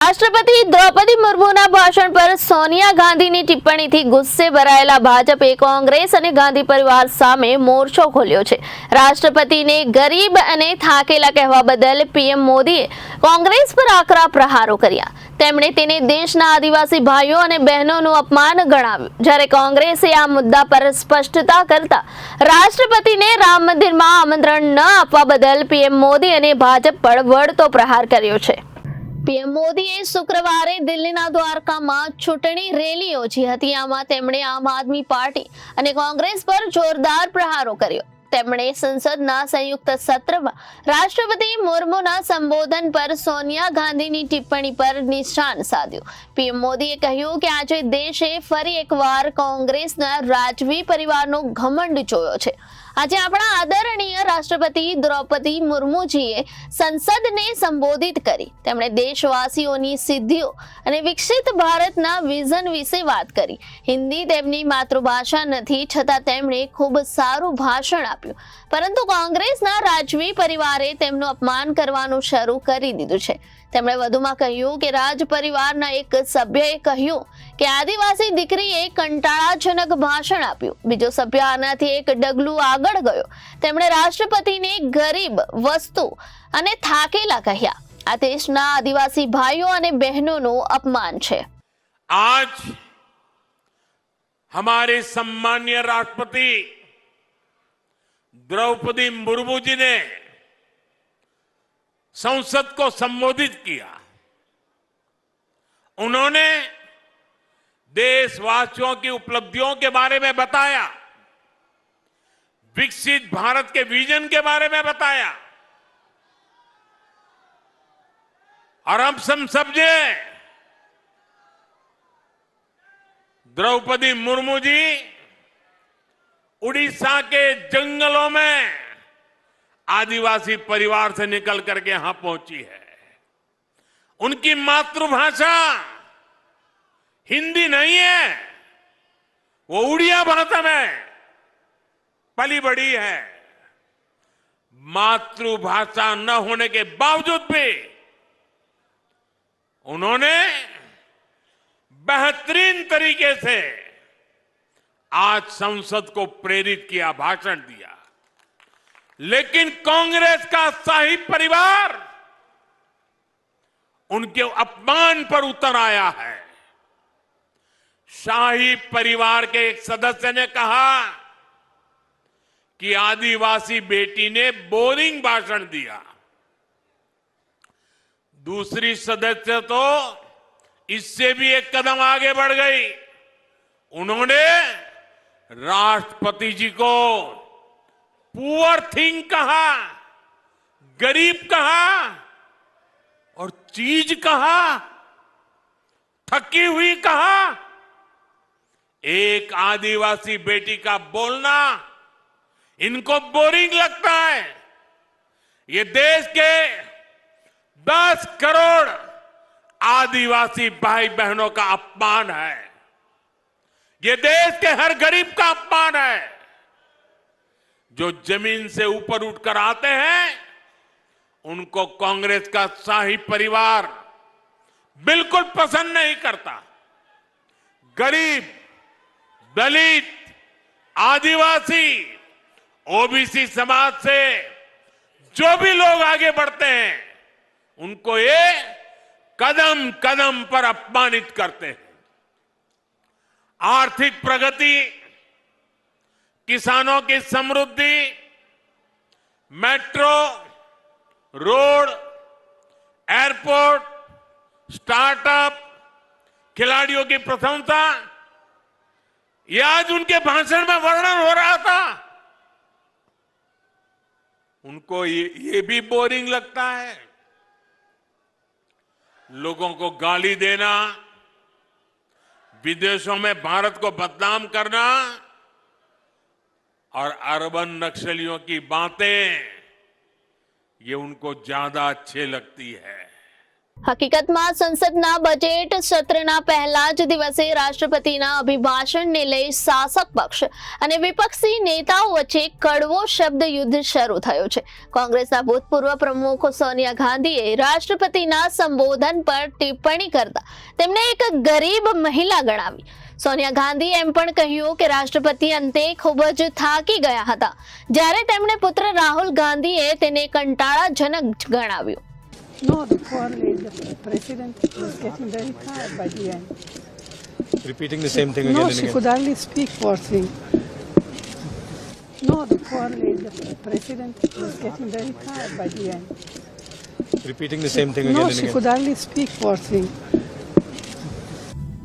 રાષ્ટ્રપતિ દ્રૌપદી મુર્મુના ભાષણ પર સોનિયા ગાંધીની ટિપ્પણીથી ગુસ્સે ભરાયેલા ભાજપે કોંગ્રેસ અને ગાંધી પરિવાર સામે મોરચો ખોલ્યો છે। રાષ્ટ્રપતિને ગરીબ અને થાકેલા કહેવા બદલ પીએમ મોદીએ કોંગ્રેસ પર આકરા પ્રહારો કર્યા। તેમણે તેને દેશના આદિવાસી ભાઈઓ અને બહેનોનું અપમાન ગણાવ્યું। જ્યારે કોંગ્રેસે આ મુદ્દા પર સ્પષ્ટતા કરતા રાષ્ટ્રપતિને રામ મંદિરમાં આમંત્રણ ન આપવા બદલ પીએમ મોદી અને ભાજપ પર વળતો પ્રહાર કર્યો છે। પીએમ મોદીએ શુક્રવારે દિલ્હીના દ્વારકામાં ચૂંટણી રેલી યોજી હતી। આમાં તેમણે આમ આદમી પાર્ટી અને કોંગ્રેસ પર જોરદાર પ્રહારો કર્યો। તેમણે સંસદના સંયુક્ત સત્રમાં રાષ્ટ્રપતિ મુર્મુના સંબોધન પર સોનિયા ગાંધીની ટિપ્પણી પર નિશાન સાધ્યું। પીએમ મોદીએ કહ્યું કે આજે દેશે ફરી એકવાર કોંગ્રેસના રાજવી પરિવારનો ઘમંડ જોયો છે। આજે આપણા આદરણીય રાષ્ટ્રપતિ દ્રૌપદી મુર્મુજીએ સંસદને સંબોધિત કરી। તેમણે દેશવાસીઓની સિદ્ધિઓ અને વિકસિત ભારતના વિઝન વિશે વાત કરી। હિન્દી તેમની માતૃભાષા નથી, છતાં તેમણે ખૂબ સારું ભાષણ આપ્યું, પરંતુ કોંગ્રેસના રાજવી પરિવારે તેમનું અપમાન કરવાનું શરૂ કરી દીધું છે। તેમણે વધુમાં કહ્યું કે રાજ પરિવારના એક સભ્યએ કહ્યું કે આદિવાસી દીકરીએ કંટાળાજનક ભાષણ આપ્યું। બીજો સભ્ય આનાથી એક ડગલું આગળ ગયો। તેમણે રાષ્ટ્રપતિને ગરીબ, વસ્તુ અને થાકેલા કહ્યા। આ દેશના આદિવાસી ભાઈઓ અને બહેનોનું અપમાન છે। आज हमारे सम्मानीय राष्ट्रपति द्रौपदी मुर्मू जी ने संसद को संबोधित किया। उन्होंने देशवासियों की उपलब्धियों के बारे में बताया, विकसित भारत के विजन के बारे में बताया, और हम सब समझे द्रौपदी मुर्मू जी उड़ीसा के जंगलों में आदिवासी परिवार से निकल करके यहां पहुंची है। उनकी मातृभाषा हिंदी नहीं है, वो उड़िया भाषा में पली बड़ी है। मातृभाषा न होने के बावजूद भी उन्होंने बेहतरीन तरीके से आज संसद को प्रेरित किया, भाषण दिया। लेकिन कांग्रेस का शाही परिवार उनके अपमान पर उतर आया है। शाही परिवार के एक सदस्य ने कहा कि आदिवासी बेटी ने बोरिंग भाषण दिया। दूसरी सदस्य तो इससे भी एक कदम आगे बढ़ गई। उन्होंने राष्ट्रपति जी को पुअर थिंग कहा, गरीब कहा और चीज कहा, थकी हुई कहा। एक आदिवासी बेटी का बोलना इनको बोरिंग लगता है। ये देश के 10 करोड़ आदिवासी भाई बहनों का अपमान है। ये देश के हर गरीब का अपमान है। जो जमीन से ऊपर उठकर आते हैं उनको कांग्रेस का शाही परिवार बिल्कुल पसंद नहीं करता। गरीब, दलित, आदिवासी, ओबीसी समाज से जो भी लोग आगे बढ़ते हैं उनको ये कदम कदम पर अपमानित करते हैं। आर्थिक प्रगति, किसानों की समृद्धि, मेट्रो, रोड, एयरपोर्ट, स्टार्टअप, खिलाड़ियों की प्रशंसा, ये आज उनके भाषण में वर्णन हो रहा था। उनको ये भी बोरिंग लगता है। लोगों को गाली देना, विदेशों में भारत को बदनाम करना और अर्बन नक्सलियों की बातें, ये उनको ज्यादा अच्छी लगती है। હકીકતમાં સંસદના બજેટ સત્રના પહેલા જ દિવસે રાષ્ટ્રપતિના અભિભાષણને લઈ શાસક પક્ષ અને વિપક્ષી નેતાઓ વચ્ચે કડવો શબ્દ યુદ્ધ શરૂ થયો છે. કોંગ્રેસના ભૂતપૂર્વ પ્રમુખ સોનિયા ગાંધીએ રાષ્ટ્રપતિના સંબોધન પર ટિપ્પણી કરતા તેમને એક ગરીબ મહિલા ગણાવી. સોનિયા ગાંધીએ એમ પણ કહ્યું કે રાષ્ટ્રપતિ અંતે ખૂબ જ થાકી ગયા હતા, જ્યારે તેમણે પુત્ર રાહુલ ગાંધીએ તેને કંટાળાજનક ગણાવ્યું. No, the poor lady, the president was getting very tired by the end. Repeating the same thing again No, and she again. could hardly speak, poor thing. No, the poor lady, the president was getting very tired by the end. Repeating the same thing again No, and she again. could hardly speak, poor thing.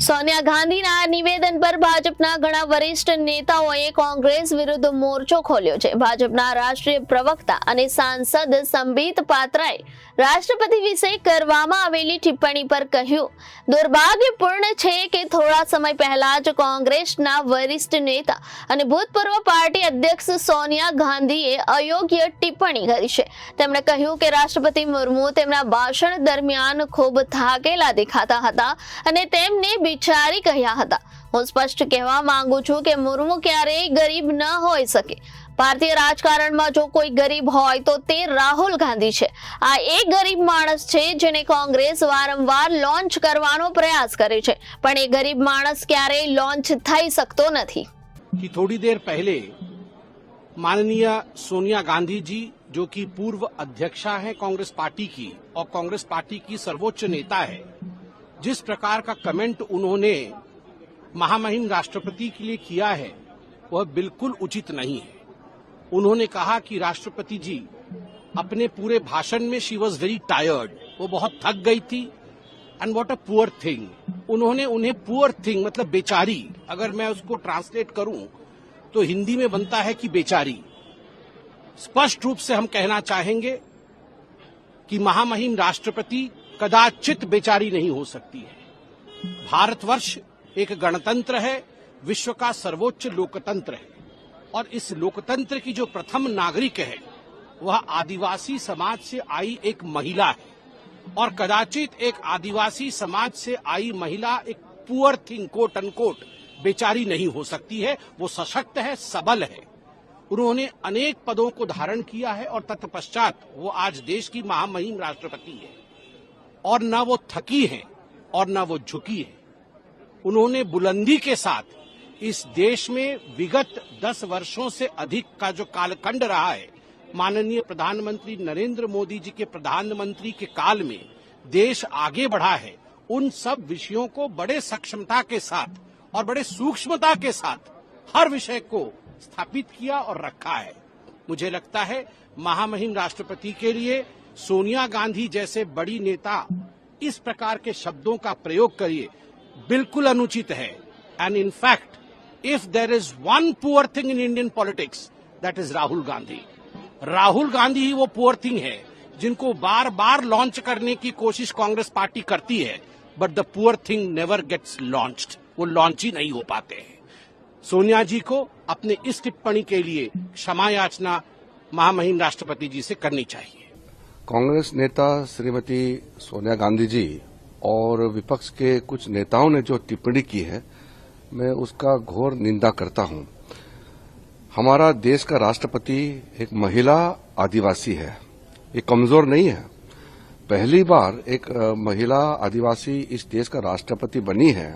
Sonia ગાંધીના આ નિવેદન પર ભાજપના ઘણા વરિષ્ઠ નેતાઓએ કોંગ્રેસ વિરુદ્ધ મોરચો ખોલ્યો છે. ભાજપના રાષ્ટ્રીય પ્રવક્તા અને સાંસદ સંબિત પાત્રાએ રાષ્ટ્રપતિ વિશે કરવામાં આવેલી ટિપ્પણી પર કહ્યું, દુર્ભાગ્યપૂર્ણ છે કે થોડા સમય પહેલા જ કોંગ્રેસના વરિષ્ઠ નેતા અને ભૂતપૂર્વ પાર્ટી અધ્યક્ષ સોનિયા ગાંધીએ અયોગ્ય ટિપ્પણી કરી છે. તેમણે કહ્યું કે રાષ્ટ્રપતિ મુર્મુ તેમના ભાષણ દરમિયાન ખૂબ થાકેલા દેખાતા હતા અને તેમને બિચારી કહ્યા હતા. હું સ્પષ્ટ કહેવા માંગુ છું કે મુર્મુ ક્યારેય ગરીબ ન હોઈ શકે. ભારતીય રાજકારણમાં જો કોઈ ગરીબ હોય તો તે રાહુલ ગાંધી છે. આ એક ગરીબ માણસ છે જેને કોંગ્રેસ વારંવાર લોન્ચ કરવાનો પ્રયાસ કરે છે, પણ એ ગરીબ માણસ ક્યારેય લોન્ચ થઈ શકતો નથી. कि थोड़ी देर पहले माननीय सोनिया गांधी जी, जो कि पूर्व अध्यक्षा है कांग्रेस पार्टी की और कांग्रेस पार्टी की सर्वोच्च नेता है, जिस प्रकार का कमेंट उन्होंने महामहिम राष्ट्रपति के लिए किया है वह बिल्कुल उचित नहीं है. उन्होंने कहा कि राष्ट्रपति जी अपने पूरे भाषण में शी वॉज वेरी टायर्ड, वो बहुत थक गई थी. And what a poor thing, उन्होंने उन्हें पुअर थिंग मतलब बेचारी, अगर मैं उसको ट्रांसलेट करूं तो हिंदी में बनता है कि बेचारी. स्पष्ट रूप से हम कहना चाहेंगे कि महामहिम राष्ट्रपति कदाचित बेचारी नहीं हो सकती है. भारतवर्ष एक गणतंत्र है, विश्व का सर्वोच्च लोकतंत्र है, और इस लोकतंत्र की जो प्रथम नागरिक है वह आदिवासी समाज से आई एक महिला है. और कदाचित एक आदिवासी समाज से आई महिला एक पुअर थिंग कोट अनकोट बेचारी नहीं हो सकती है. वो सशक्त है, सबल है. उन्होंने अनेक पदों को धारण किया है और तत्पश्चात वो आज देश की महामहिम राष्ट्रपति है. और न वो थकी है और न वो झुकी है. उन्होंने बुलंदी के साथ इस देश में विगत 10 वर्षों से अधिक का जो कालखंड रहा है, माननीय प्रधानमंत्री नरेंद्र मोदी जी के प्रधानमंत्री के काल में देश आगे बढ़ा है, उन सब विषयों को बड़े सक्षमता के साथ और बड़े सूक्ष्मता के साथ हर विषय को स्थापित किया और रखा है. मुझे लगता है महामहिम राष्ट्रपति के लिए सोनिया गांधी जैसे बड़ी नेता इस प्रकार के शब्दों का प्रयोग करिए बिल्कुल अनुचित है. And in fact if there is one poor thing in Indian politics that is Rahul Gandhi. Rahul Gandhi ही वो पुअर थिंग है जिनको बार बार लॉन्च करने की कोशिश कांग्रेस पार्टी करती है, but the poor thing never gets launched. वो लॉन्च ही नहीं हो पाते हैं. सोनिया जी को अपने इस टिप्पणी के लिए क्षमा याचना महामहिम राष्ट्रपति जी से करनी चाहिए. कांग्रेस नेता श्रीमती सोनिया गांधी जी और विपक्ष के कुछ नेताओं ने जो टिप्पणी की है, मैं उसका घोर निंदा करता हूं. हमारा देश का राष्ट्रपति एक महिला आदिवासी है, ये कमजोर नहीं है. पहली बार एक महिला आदिवासी इस देश का राष्ट्रपति बनी है,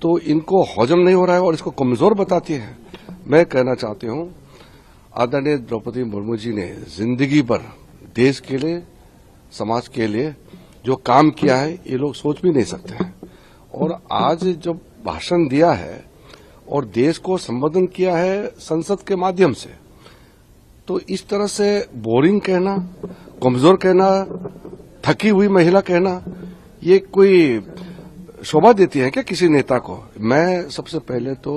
तो इनको हजम नहीं हो रहा है और इसको कमजोर बताती है. मैं कहना चाहती हूं, आदरणीय द्रौपदी मुर्मू जी ने जिंदगी भर देश के लिए, समाज के लिए जो काम किया है ये लोग सोच भी नहीं सकते हैं. और आज जब भाषण दिया है और देश को संबोधन किया है संसद के माध्यम से, तो इस तरह से बोरिंग कहना, कमजोर कहना, थकी हुई महिला कहना, ये कोई शोभा देती है क्या किसी नेता को? मैं सबसे पहले तो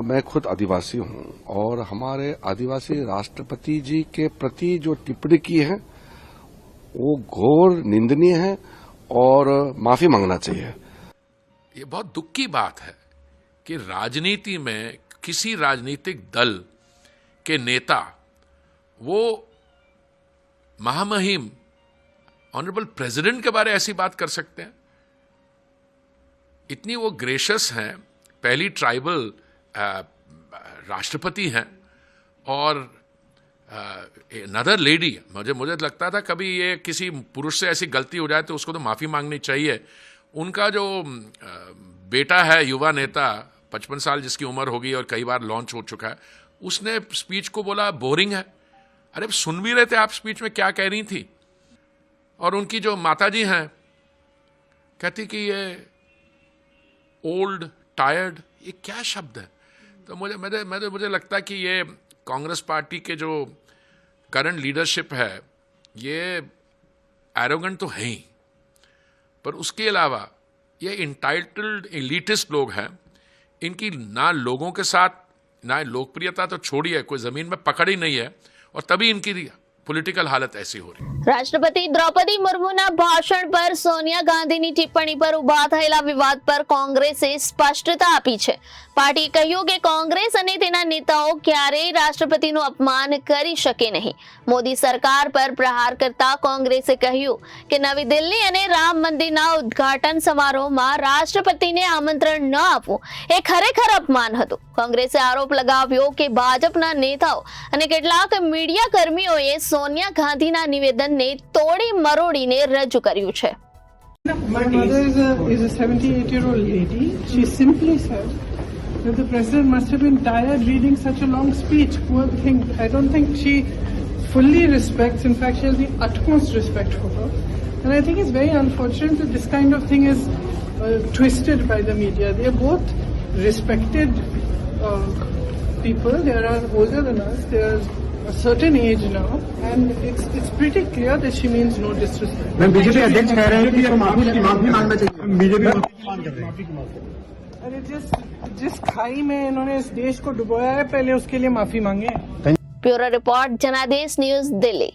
मैं खुद आदिवासी हूं और हमारे आदिवासी राष्ट्रपति जी के प्रति जो टिप्पणी की है वो घोर निंदनीय है और माफी मांगना चाहिए. ये बहुत दुख की बात है कि राजनीति में किसी राजनीतिक दल के नेता वो महामहिम ऑनरेबल प्रेसिडेंट के बारे ऐसी बात कर सकते हैं? इतनी वो ग्रेशियस हैं, पहली ट्राइबल राष्ट्रपति हैं, और अनदर लेडी, मुझे लगता था कभी ये किसी पुरुष से ऐसी गलती हो जाए तो उसको तो माफी मांगनी चाहिए। उनका जो बेटा है युवा नेता, 55 साल जिसकी उम्र होगी और कई बार लॉन्च हो चुका है, उसने स्पीच को बोला बोरिंग है। अरे सुन भी रहे थे आप स्पीच में क्या कह रही थी? और उनकी जो माताजी हैं कहती कि ये ओल्ड टायर्ड, ये क्या शब्द है? तो मुझे लगता है कि ये कांग्रेस पार्टी के जो करंट लीडरशिप है ये एरोगेंट तो है ही, पर उसके अलावा ये इंटाइटल्ड एलिटिस्ट लोग हैं। इनकी ना लोगों के साथ ना लोकप्रियता तो छोड़िए, कोई जमीन में पकड़ ही नहीं है, और तभी इनकी પોલિટિકલ હાલત ऐसी हो रही। રાષ્ટ્રપતિ દ્રૌપદી મુર્મુના ભાષણ પર સોનિયા ગાંધીની ટિપ્પણી પર ઉભા થયેલા વિવાદ પર કોંગ્રેસે સ્પષ્ટતા આપી છે। પાર્ટીએ કહ્યું કે કોંગ્રેસ અને તેના નેતાઓ ક્યારેય રાષ્ટ્રપતિનું અપમાન કરી શકે નહીં। મોદી સરકાર પર પ્રહાર કરતા કોંગ્રેસે કહ્યું કે નવી દિલ્હી અને રામ મંદિરના ઉદ્ઘાટન સમારોહમાં રાષ્ટ્રપતિને આમંત્રણ ન આપવું એ ખરેખર અપમાન હતું। કોંગ્રેસે આરોપ લગાવ્યો કે ભાજપના નેતાઓ અને કેટલાક મીડિયા કર્મીઓએ સોનિયા ગાંધીના નિવેદનને તોડી મરોડીને રજૂ કર્યું છે। My mother is a 78-year-old lady. She simply said that the president must have been tired reading such a long speech. Poor thing. I don't think she fully respects. In fact, she has the utmost respect for her. And I think it's very unfortunate that this kind of thing is twisted by the media. They are both respected people. They are older than us. They are a certain age now, and it's pretty clear that she means no disrespect. मैं BJP अध्यक्ष कह रहे हैं कि माफी मांगना चाहिए। BJP माफी की मांग कर रही है। अरे जिस खाई में इन्होंने इस देश को डुबोया है, पहले उसके लिए माफी मांगे। ब्यूरो रिपोर्ट, जनादेश न्यूज, दिल्ली।